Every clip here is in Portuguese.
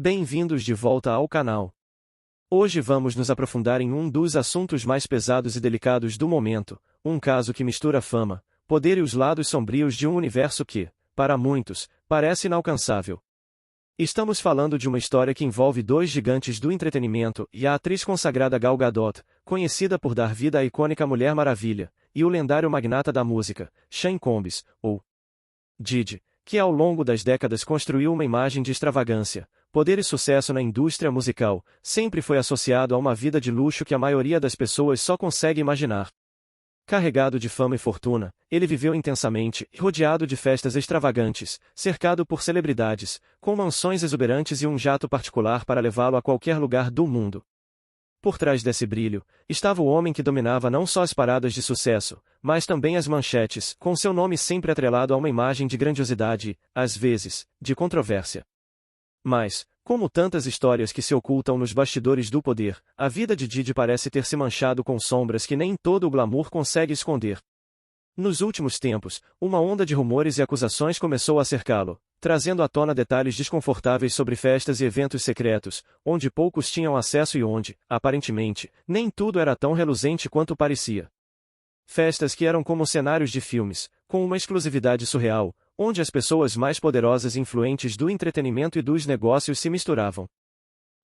Bem-vindos de volta ao canal. Hoje vamos nos aprofundar em um dos assuntos mais pesados e delicados do momento, um caso que mistura fama, poder e os lados sombrios de um universo que, para muitos, parece inalcançável. Estamos falando de uma história que envolve dois gigantes do entretenimento e a atriz consagrada Gal Gadot, conhecida por dar vida à icônica Mulher Maravilha, e o lendário magnata da música, Sean Combs, ou Diddy, que ao longo das décadas construiu uma imagem de extravagância, poder e sucesso na indústria musical, sempre foi associado a uma vida de luxo que a maioria das pessoas só consegue imaginar. Carregado de fama e fortuna, ele viveu intensamente, rodeado de festas extravagantes, cercado por celebridades, com mansões exuberantes e um jato particular para levá-lo a qualquer lugar do mundo. Por trás desse brilho, estava o homem que dominava não só as paradas de sucesso, mas também as manchetes, com seu nome sempre atrelado a uma imagem de grandiosidade e, às vezes, de controvérsia. Mas, como tantas histórias que se ocultam nos bastidores do poder, a vida de Diddy parece ter se manchado com sombras que nem todo o glamour consegue esconder. Nos últimos tempos, uma onda de rumores e acusações começou a cercá-lo, trazendo à tona detalhes desconfortáveis sobre festas e eventos secretos, onde poucos tinham acesso e onde, aparentemente, nem tudo era tão reluzente quanto parecia. Festas que eram como cenários de filmes, com uma exclusividade surreal, onde as pessoas mais poderosas e influentes do entretenimento e dos negócios se misturavam.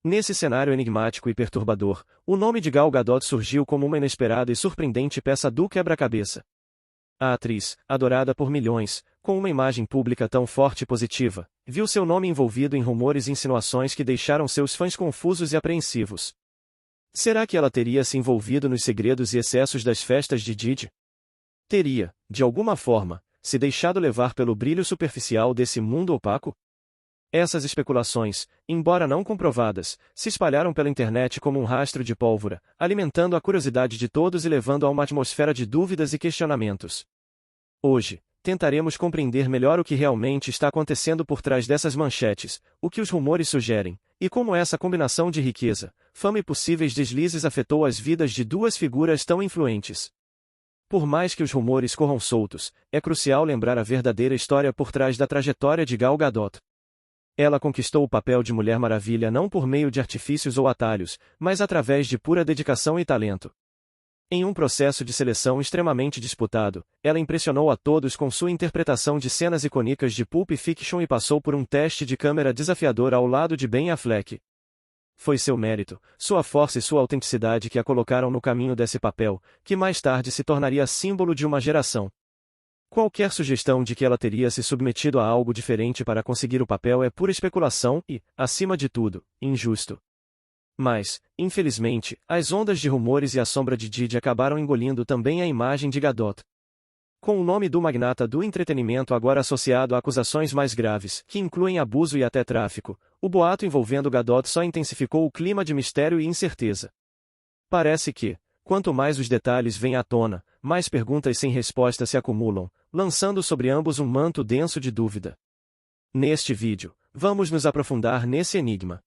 Nesse cenário enigmático e perturbador, o nome de Gal Gadot surgiu como uma inesperada e surpreendente peça do quebra-cabeça. A atriz, adorada por milhões, com uma imagem pública tão forte e positiva, viu seu nome envolvido em rumores e insinuações que deixaram seus fãs confusos e apreensivos. Será que ela teria se envolvido nos segredos e excessos das festas de Diddy? Teria, de alguma forma, se deixado levar pelo brilho superficial desse mundo opaco? Essas especulações, embora não comprovadas, se espalharam pela internet como um rastro de pólvora, alimentando a curiosidade de todos e levando a uma atmosfera de dúvidas e questionamentos. Hoje, tentaremos compreender melhor o que realmente está acontecendo por trás dessas manchetes, o que os rumores sugerem, e como essa combinação de riqueza, fama e possíveis deslizes afetou as vidas de duas figuras tão influentes. Por mais que os rumores corram soltos, é crucial lembrar a verdadeira história por trás da trajetória de Gal Gadot. Ela conquistou o papel de Mulher Maravilha não por meio de artifícios ou atalhos, mas através de pura dedicação e talento. Em um processo de seleção extremamente disputado, ela impressionou a todos com sua interpretação de cenas icônicas de Pulp Fiction e passou por um teste de câmera desafiador ao lado de Ben Affleck. Foi seu mérito, sua força e sua autenticidade que a colocaram no caminho desse papel, que mais tarde se tornaria símbolo de uma geração. Qualquer sugestão de que ela teria se submetido a algo diferente para conseguir o papel é pura especulação e, acima de tudo, injusto. Mas, infelizmente, as ondas de rumores e a sombra de Diddy acabaram engolindo também a imagem de Gadot. Com o nome do magnata do entretenimento agora associado a acusações mais graves, que incluem abuso e até tráfico, o boato envolvendo Gadot só intensificou o clima de mistério e incerteza. Parece que, quanto mais os detalhes vêm à tona, mais perguntas sem resposta se acumulam, lançando sobre ambos um manto denso de dúvida. Neste vídeo, vamos nos aprofundar nesse enigma.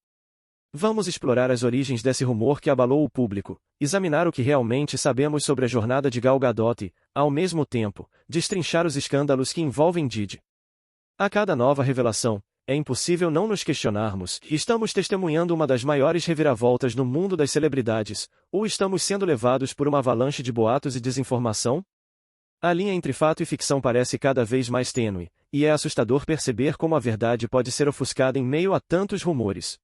Vamos explorar as origens desse rumor que abalou o público, examinar o que realmente sabemos sobre a jornada de Gal Gadot e, ao mesmo tempo, destrinchar os escândalos que envolvem Diddy. A cada nova revelação, é impossível não nos questionarmos: estamos testemunhando uma das maiores reviravoltas no mundo das celebridades, ou estamos sendo levados por uma avalanche de boatos e desinformação? A linha entre fato e ficção parece cada vez mais tênue, e é assustador perceber como a verdade pode ser ofuscada em meio a tantos rumores.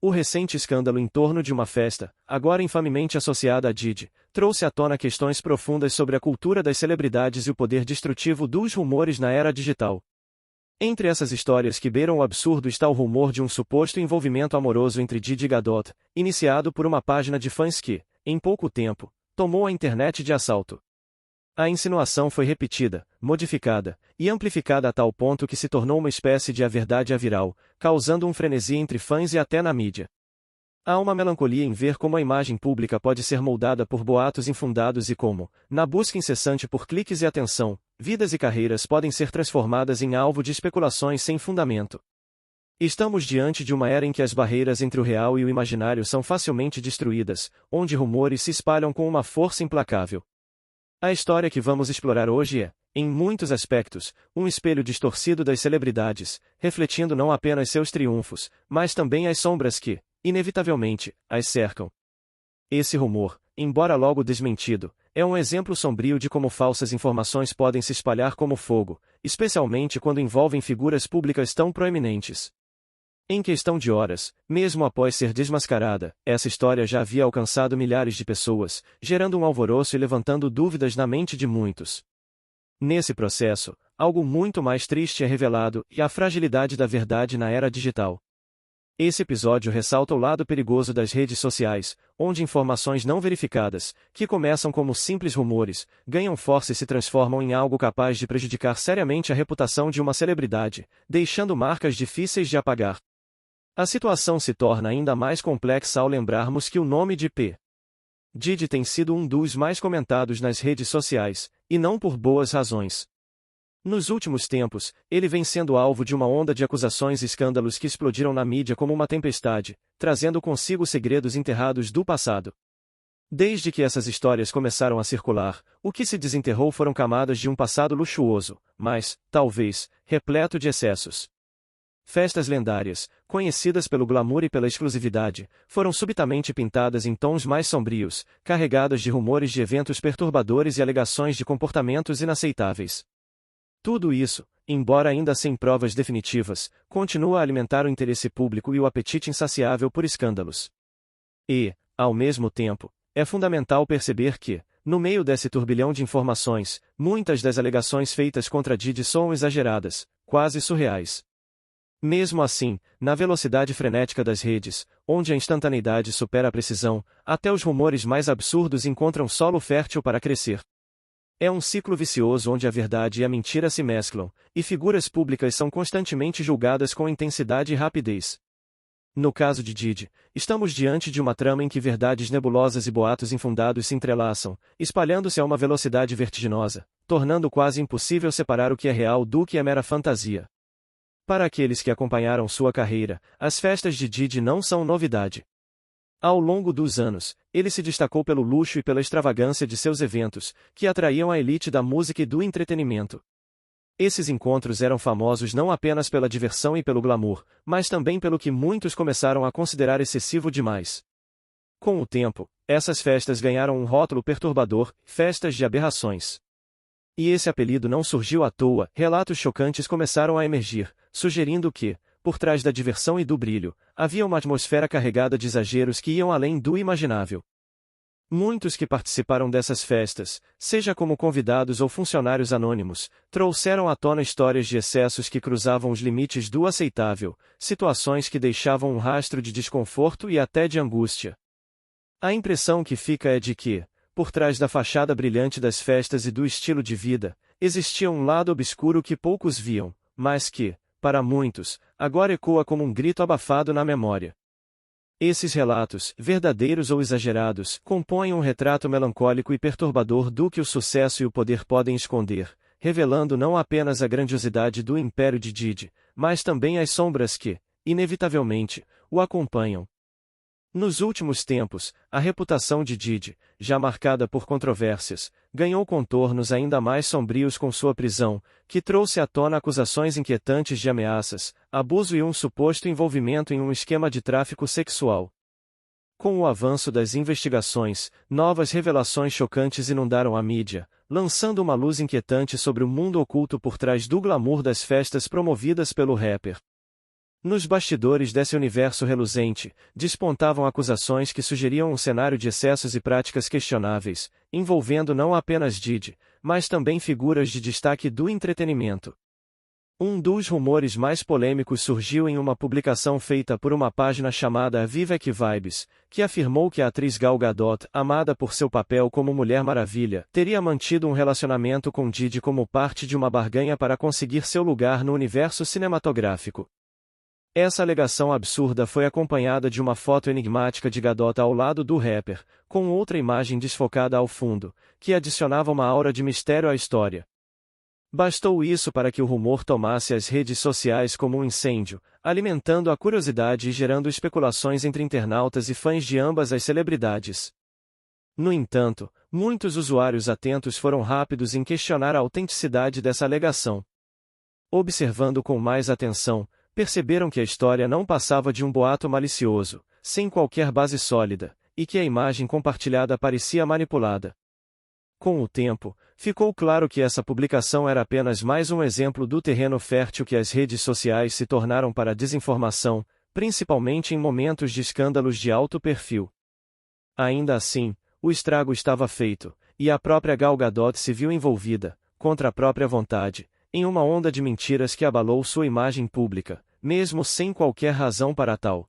O recente escândalo em torno de uma festa, agora infamemente associada a Diddy, trouxe à tona questões profundas sobre a cultura das celebridades e o poder destrutivo dos rumores na era digital. Entre essas histórias que beiram o absurdo está o rumor de um suposto envolvimento amoroso entre Diddy e Gadot, iniciado por uma página de fãs que, em pouco tempo, tomou a internet de assalto. A insinuação foi repetida, modificada e amplificada a tal ponto que se tornou uma espécie de a verdade viral, causando um frenesi entre fãs e até na mídia. Há uma melancolia em ver como a imagem pública pode ser moldada por boatos infundados e como, na busca incessante por cliques e atenção, vidas e carreiras podem ser transformadas em alvo de especulações sem fundamento. Estamos diante de uma era em que as barreiras entre o real e o imaginário são facilmente destruídas, onde rumores se espalham com uma força implacável. A história que vamos explorar hoje é, em muitos aspectos, um espelho distorcido das celebridades, refletindo não apenas seus triunfos, mas também as sombras que, inevitavelmente, as cercam. Esse rumor, embora logo desmentido, é um exemplo sombrio de como falsas informações podem se espalhar como fogo, especialmente quando envolvem figuras públicas tão proeminentes. Em questão de horas, mesmo após ser desmascarada, essa história já havia alcançado milhares de pessoas, gerando um alvoroço e levantando dúvidas na mente de muitos. Nesse processo, algo muito mais triste é revelado, e a fragilidade da verdade na era digital. Esse episódio ressalta o lado perigoso das redes sociais, onde informações não verificadas, que começam como simples rumores, ganham força e se transformam em algo capaz de prejudicar seriamente a reputação de uma celebridade, deixando marcas difíceis de apagar. A situação se torna ainda mais complexa ao lembrarmos que o nome de P. Diddy tem sido um dos mais comentados nas redes sociais, e não por boas razões. Nos últimos tempos, ele vem sendo alvo de uma onda de acusações e escândalos que explodiram na mídia como uma tempestade, trazendo consigo segredos enterrados do passado. Desde que essas histórias começaram a circular, o que se desenterrou foram camadas de um passado luxuoso, mas, talvez, repleto de excessos. Festas lendárias, conhecidas pelo glamour e pela exclusividade, foram subitamente pintadas em tons mais sombrios, carregadas de rumores de eventos perturbadores e alegações de comportamentos inaceitáveis. Tudo isso, embora ainda sem provas definitivas, continua a alimentar o interesse público e o apetite insaciável por escândalos. E, ao mesmo tempo, é fundamental perceber que, no meio desse turbilhão de informações, muitas das alegações feitas contra Diddy soam exageradas, quase surreais. Mesmo assim, na velocidade frenética das redes, onde a instantaneidade supera a precisão, até os rumores mais absurdos encontram solo fértil para crescer. É um ciclo vicioso onde a verdade e a mentira se mesclam, e figuras públicas são constantemente julgadas com intensidade e rapidez. No caso de Diddy, estamos diante de uma trama em que verdades nebulosas e boatos infundados se entrelaçam, espalhando-se a uma velocidade vertiginosa, tornando quase impossível separar o que é real do que é mera fantasia. Para aqueles que acompanharam sua carreira, as festas de Diddy não são novidade. Ao longo dos anos, ele se destacou pelo luxo e pela extravagância de seus eventos, que atraíam a elite da música e do entretenimento. Esses encontros eram famosos não apenas pela diversão e pelo glamour, mas também pelo que muitos começaram a considerar excessivo demais. Com o tempo, essas festas ganharam um rótulo perturbador, festas de aberrações. E esse apelido não surgiu à toa, relatos chocantes começaram a emergir, sugerindo que, por trás da diversão e do brilho, havia uma atmosfera carregada de exageros que iam além do imaginável. Muitos que participaram dessas festas, seja como convidados ou funcionários anônimos, trouxeram à tona histórias de excessos que cruzavam os limites do aceitável, situações que deixavam um rastro de desconforto e até de angústia. A impressão que fica é de que, por trás da fachada brilhante das festas e do estilo de vida, existia um lado obscuro que poucos viam, mas que, para muitos, agora ecoa como um grito abafado na memória. Esses relatos, verdadeiros ou exagerados, compõem um retrato melancólico e perturbador do que o sucesso e o poder podem esconder, revelando não apenas a grandiosidade do império de Diddy, mas também as sombras que, inevitavelmente, o acompanham. Nos últimos tempos, a reputação de Diddy, já marcada por controvérsias, ganhou contornos ainda mais sombrios com sua prisão, que trouxe à tona acusações inquietantes de ameaças, abuso e um suposto envolvimento em um esquema de tráfico sexual. Com o avanço das investigações, novas revelações chocantes inundaram a mídia, lançando uma luz inquietante sobre o mundo oculto por trás do glamour das festas promovidas pelo rapper. Nos bastidores desse universo reluzente, despontavam acusações que sugeriam um cenário de excessos e práticas questionáveis, envolvendo não apenas Diddy, mas também figuras de destaque do entretenimento. Um dos rumores mais polêmicos surgiu em uma publicação feita por uma página chamada Vivek Vibes, que afirmou que a atriz Gal Gadot, amada por seu papel como Mulher Maravilha, teria mantido um relacionamento com Diddy como parte de uma barganha para conseguir seu lugar no universo cinematográfico. Essa alegação absurda foi acompanhada de uma foto enigmática de Gadot ao lado do rapper, com outra imagem desfocada ao fundo, que adicionava uma aura de mistério à história. Bastou isso para que o rumor tomasse as redes sociais como um incêndio, alimentando a curiosidade e gerando especulações entre internautas e fãs de ambas as celebridades. No entanto, Muitos usuários atentos foram rápidos em questionar a autenticidade dessa alegação. Observando com mais atenção, perceberam que a história não passava de um boato malicioso, sem qualquer base sólida, e que a imagem compartilhada parecia manipulada. Com o tempo, ficou claro que essa publicação era apenas mais um exemplo do terreno fértil que as redes sociais se tornaram para a desinformação, principalmente em momentos de escândalos de alto perfil. Ainda assim, o estrago estava feito, e a própria Gal Gadot se viu envolvida, contra a própria vontade, em uma onda de mentiras que abalou sua imagem pública, mesmo sem qualquer razão para tal.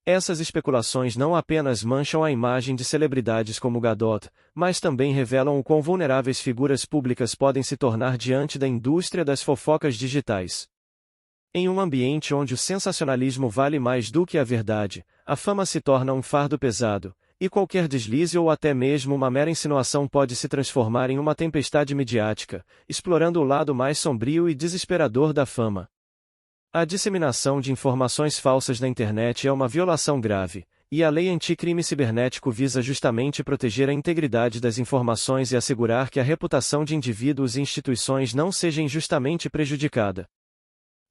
Essas especulações não apenas mancham a imagem de celebridades como Gadot, mas também revelam o quão vulneráveis figuras públicas podem se tornar diante da indústria das fofocas digitais. Em um ambiente onde o sensacionalismo vale mais do que a verdade, a fama se torna um fardo pesado, e qualquer deslize ou até mesmo uma mera insinuação pode se transformar em uma tempestade midiática, explorando o lado mais sombrio e desesperador da fama. A disseminação de informações falsas na internet é uma violação grave, e a lei anticrime cibernético visa justamente proteger a integridade das informações e assegurar que a reputação de indivíduos e instituições não seja injustamente prejudicada.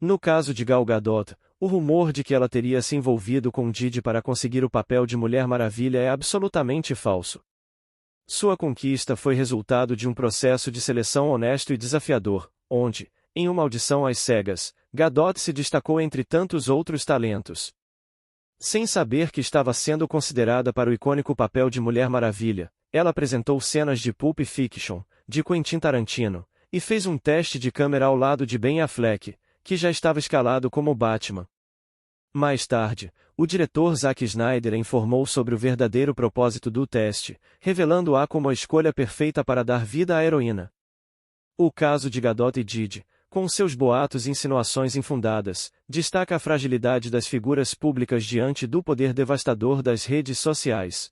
No caso de Gal Gadot, o rumor de que ela teria se envolvido com Diddy para conseguir o papel de Mulher Maravilha é absolutamente falso. Sua conquista foi resultado de um processo de seleção honesto e desafiador, onde, em uma audição às cegas, Gadot se destacou entre tantos outros talentos. Sem saber que estava sendo considerada para o icônico papel de Mulher Maravilha, ela apresentou cenas de Pulp Fiction, de Quentin Tarantino, e fez um teste de câmera ao lado de Ben Affleck, que já estava escalado como Batman. Mais tarde, o diretor Zack Snyder informou sobre o verdadeiro propósito do teste, revelando-a como a escolha perfeita para dar vida à heroína. O caso de Gadot e Diddy, com seus boatos e insinuações infundadas, destaca a fragilidade das figuras públicas diante do poder devastador das redes sociais.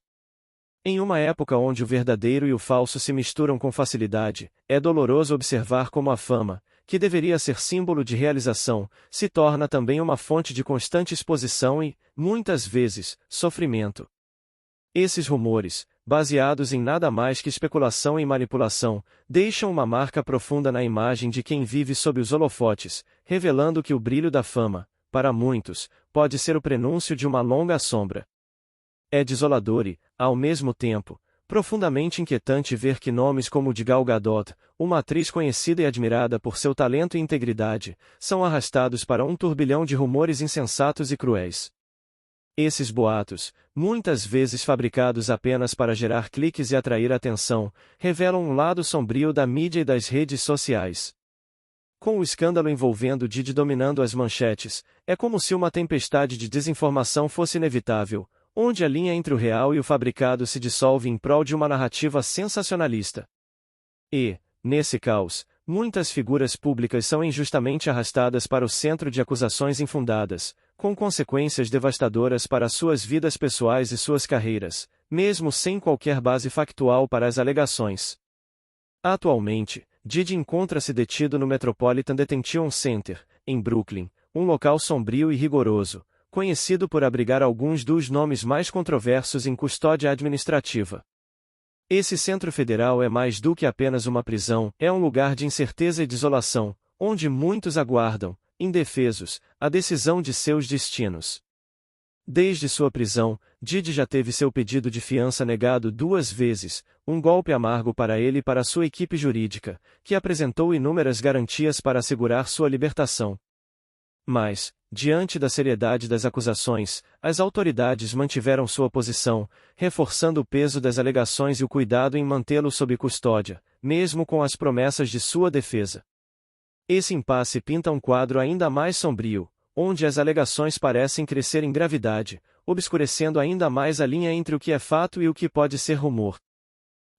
Em uma época onde o verdadeiro e o falso se misturam com facilidade, é doloroso observar como a fama, que deveria ser símbolo de realização, se torna também uma fonte de constante exposição e, muitas vezes, sofrimento. Esses rumores, baseados em nada mais que especulação e manipulação, deixam uma marca profunda na imagem de quem vive sob os holofotes, revelando que o brilho da fama, para muitos, pode ser o prenúncio de uma longa sombra. É desolador e, ao mesmo tempo, profundamente inquietante ver que nomes como o de Gal Gadot, uma atriz conhecida e admirada por seu talento e integridade, são arrastados para um turbilhão de rumores insensatos e cruéis. Esses boatos, muitas vezes fabricados apenas para gerar cliques e atrair atenção, revelam um lado sombrio da mídia e das redes sociais. Com o escândalo envolvendo Diddy dominando as manchetes, é como se uma tempestade de desinformação fosse inevitável, onde a linha entre o real e o fabricado se dissolve em prol de uma narrativa sensacionalista. E, nesse caos, muitas figuras públicas são injustamente arrastadas para o centro de acusações infundadas, com consequências devastadoras para suas vidas pessoais e suas carreiras, mesmo sem qualquer base factual para as alegações. Atualmente, Diddy encontra-se detido no Metropolitan Detention Center, em Brooklyn, um local sombrio e rigoroso, conhecido por abrigar alguns dos nomes mais controversos em custódia administrativa. Esse centro federal é mais do que apenas uma prisão, é um lugar de incerteza e desolação, onde muitos aguardam, indefesos, a decisão de seus destinos. Desde sua prisão, Diddy já teve seu pedido de fiança negado 2 vezes, um golpe amargo para ele e para sua equipe jurídica, que apresentou inúmeras garantias para assegurar sua libertação. Mas, diante da seriedade das acusações, as autoridades mantiveram sua posição, reforçando o peso das alegações e o cuidado em mantê-lo sob custódia, mesmo com as promessas de sua defesa. Esse impasse pinta um quadro ainda mais sombrio, onde as alegações parecem crescer em gravidade, obscurecendo ainda mais a linha entre o que é fato e o que pode ser rumor.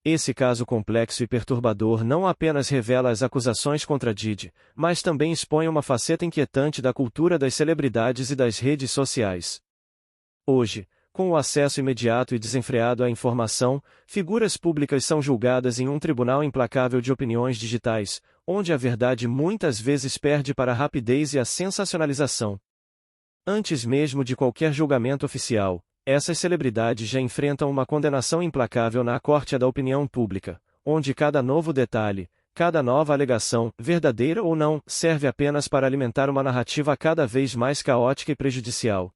Esse caso complexo e perturbador não apenas revela as acusações contra Diddy, mas também expõe uma faceta inquietante da cultura das celebridades e das redes sociais. Hoje, com o acesso imediato e desenfreado à informação, figuras públicas são julgadas em um tribunal implacável de opiniões digitais, onde a verdade muitas vezes perde para a rapidez e a sensacionalização. Antes mesmo de qualquer julgamento oficial, Essas celebridades já enfrentam uma condenação implacável na corte da opinião pública, onde cada novo detalhe, cada nova alegação, verdadeira ou não, serve apenas para alimentar uma narrativa cada vez mais caótica e prejudicial.